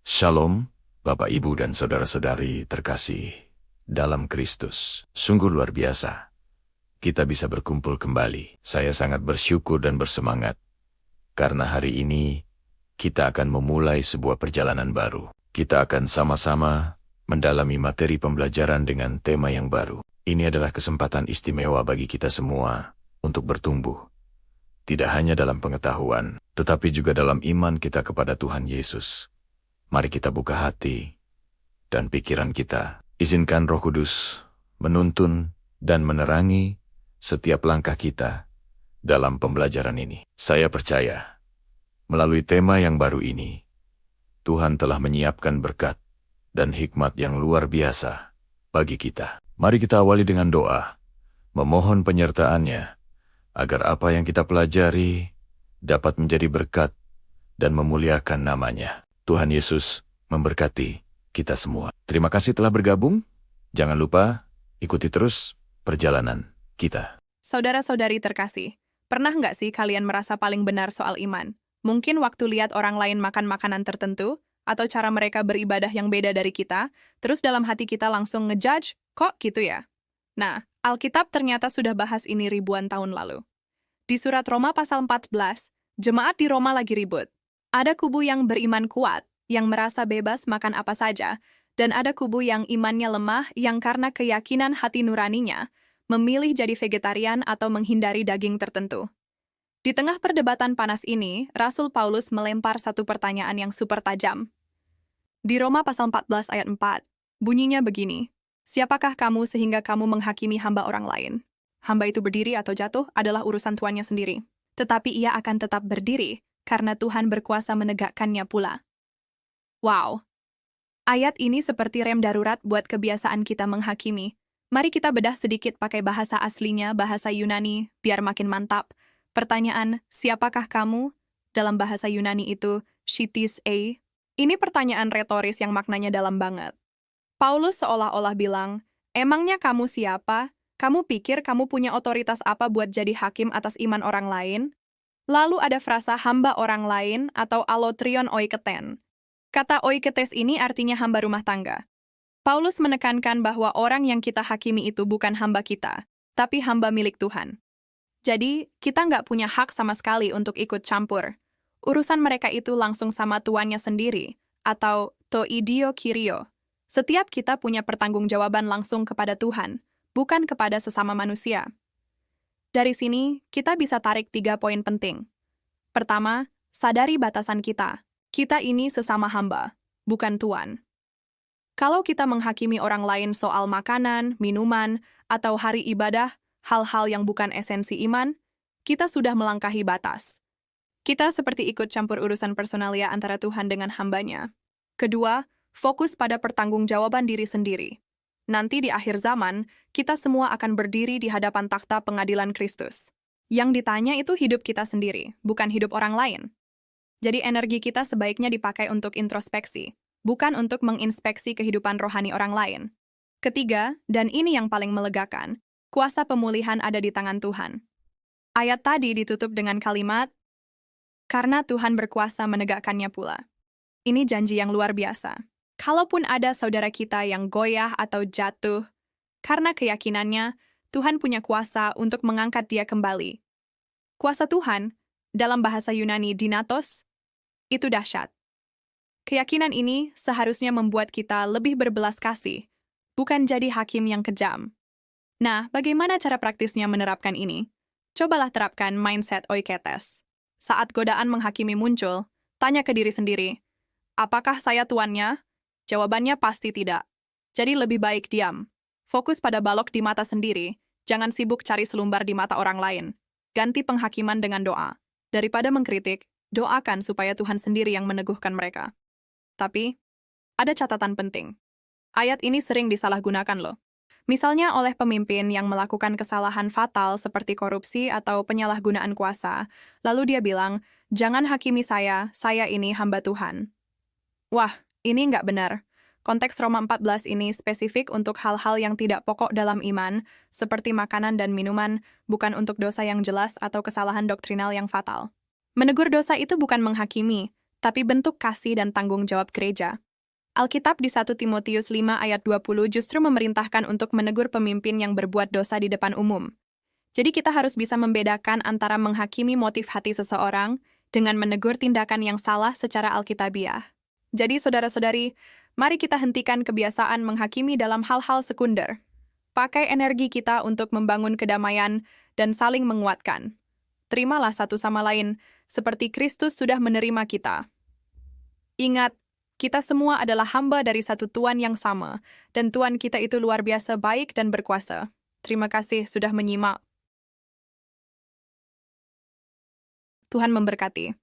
Shalom, Bapak, Ibu, dan saudara-saudari terkasih dalam Kristus. Sungguh luar biasa. Kita bisa berkumpul kembali. Saya sangat bersyukur dan bersemangat. Karena hari ini, kita akan memulai sebuah perjalanan baru. Kita akan sama-sama mendalami materi pembelajaran dengan tema yang baru. Ini adalah kesempatan istimewa bagi kita semua untuk bertumbuh. Tidak hanya dalam pengetahuan, tetapi juga dalam iman kita kepada Tuhan Yesus. Mari kita buka hati dan pikiran kita. Izinkan Roh Kudus menuntun dan menerangi setiap langkah kita dalam pembelajaran ini. Saya percaya, melalui tema yang baru ini, Tuhan telah menyiapkan berkat dan hikmat yang luar biasa bagi kita. Mari kita awali dengan doa, memohon penyertaan-Nya, agar apa yang kita pelajari dapat menjadi berkat dan memuliakan nama-Nya. Tuhan Yesus memberkati kita semua. Terima kasih telah bergabung. Jangan lupa ikuti terus perjalanan kita. Saudara-saudari terkasih, pernah nggak sih kalian merasa paling benar soal iman? Mungkin waktu lihat orang lain makan makanan tertentu, atau cara mereka beribadah yang beda dari kita, terus dalam hati kita langsung ngejudge, kok gitu ya? Nah, Alkitab ternyata sudah bahas ini ribuan tahun lalu. Di surat Roma pasal 14, jemaat di Roma lagi ribut. Ada kubu yang beriman kuat, yang merasa bebas makan apa saja, dan ada kubu yang imannya lemah yang karena keyakinan hati nuraninya, memilih jadi vegetarian atau menghindari daging tertentu. Di tengah perdebatan panas ini, Rasul Paulus melempar satu pertanyaan yang super tajam. Di Roma pasal 14 ayat 4, bunyinya begini, "Siapakah kamu sehingga kamu menghakimi hamba orang lain? Hamba itu berdiri atau jatuh adalah urusan tuannya sendiri. Tetapi ia akan tetap berdiri, karena Tuhan berkuasa menegakkannya pula." Wow! Ayat ini seperti rem darurat buat kebiasaan kita menghakimi. Mari kita bedah sedikit pakai bahasa aslinya, bahasa Yunani, biar makin mantap. Pertanyaan, siapakah kamu? Dalam bahasa Yunani itu, shitis e. Ini pertanyaan retoris yang maknanya dalam banget. Paulus seolah-olah bilang, emangnya kamu siapa? Kamu pikir kamu punya otoritas apa buat jadi hakim atas iman orang lain? Lalu ada frasa hamba orang lain atau alotrion oiketen. Kata oiketes ini artinya hamba rumah tangga. Paulus menekankan bahwa orang yang kita hakimi itu bukan hamba kita, tapi hamba milik Tuhan. Jadi, kita nggak punya hak sama sekali untuk ikut campur. Urusan mereka itu langsung sama tuannya sendiri, atau to idio kirio. Setiap kita punya pertanggungjawaban langsung kepada Tuhan, bukan kepada sesama manusia. Dari sini, kita bisa tarik 3 poin penting. Pertama, sadari batasan kita. Kita ini sesama hamba, bukan tuan. Kalau kita menghakimi orang lain soal makanan, minuman, atau hari ibadah, hal-hal yang bukan esensi iman, kita sudah melangkahi batas. Kita seperti ikut campur urusan personalia antara Tuhan dengan hambanya. Kedua, fokus pada pertanggungjawaban diri sendiri. Nanti di akhir zaman, kita semua akan berdiri di hadapan takhta pengadilan Kristus. Yang ditanya itu hidup kita sendiri, bukan hidup orang lain. Jadi energi kita sebaiknya dipakai untuk introspeksi, bukan untuk menginspeksi kehidupan rohani orang lain. Ketiga, dan ini yang paling melegakan, kuasa pemulihan ada di tangan Tuhan. Ayat tadi ditutup dengan kalimat, karena Tuhan berkuasa menegakkannya pula. Ini janji yang luar biasa. Kalaupun ada saudara kita yang goyah atau jatuh, karena keyakinannya, Tuhan punya kuasa untuk mengangkat dia kembali. Kuasa Tuhan, dalam bahasa Yunani dinatos, itu dahsyat. Keyakinan ini seharusnya membuat kita lebih berbelas kasih, bukan jadi hakim yang kejam. Nah, bagaimana cara praktisnya menerapkan ini? Cobalah terapkan mindset oiketes. Saat godaan menghakimi muncul, tanya ke diri sendiri, apakah saya tuannya? Jawabannya pasti tidak. Jadi lebih baik diam. Fokus pada balok di mata sendiri, jangan sibuk cari selumbar di mata orang lain. Ganti penghakiman dengan doa. Daripada mengkritik, doakan supaya Tuhan sendiri yang meneguhkan mereka. Tapi, ada catatan penting. Ayat ini sering disalahgunakan loh. Misalnya oleh pemimpin yang melakukan kesalahan fatal seperti korupsi atau penyalahgunaan kuasa, lalu dia bilang, jangan hakimi saya ini hamba Tuhan. Wah, ini nggak benar. Konteks Roma 14 ini spesifik untuk hal-hal yang tidak pokok dalam iman, seperti makanan dan minuman, bukan untuk dosa yang jelas atau kesalahan doktrinal yang fatal. Menegur dosa itu bukan menghakimi, tapi bentuk kasih dan tanggung jawab gereja. Alkitab di 1 Timotius 5 ayat 20 justru memerintahkan untuk menegur pemimpin yang berbuat dosa di depan umum. Jadi kita harus bisa membedakan antara menghakimi motif hati seseorang dengan menegur tindakan yang salah secara alkitabiah. Jadi saudara-saudari, mari kita hentikan kebiasaan menghakimi dalam hal-hal sekunder. Pakai energi kita untuk membangun kedamaian dan saling menguatkan. Terimalah satu sama lain, seperti Kristus sudah menerima kita. Ingat, kita semua adalah hamba dari satu Tuhan yang sama, dan Tuhan kita itu luar biasa baik dan berkuasa. Terima kasih sudah menyimak. Tuhan memberkati.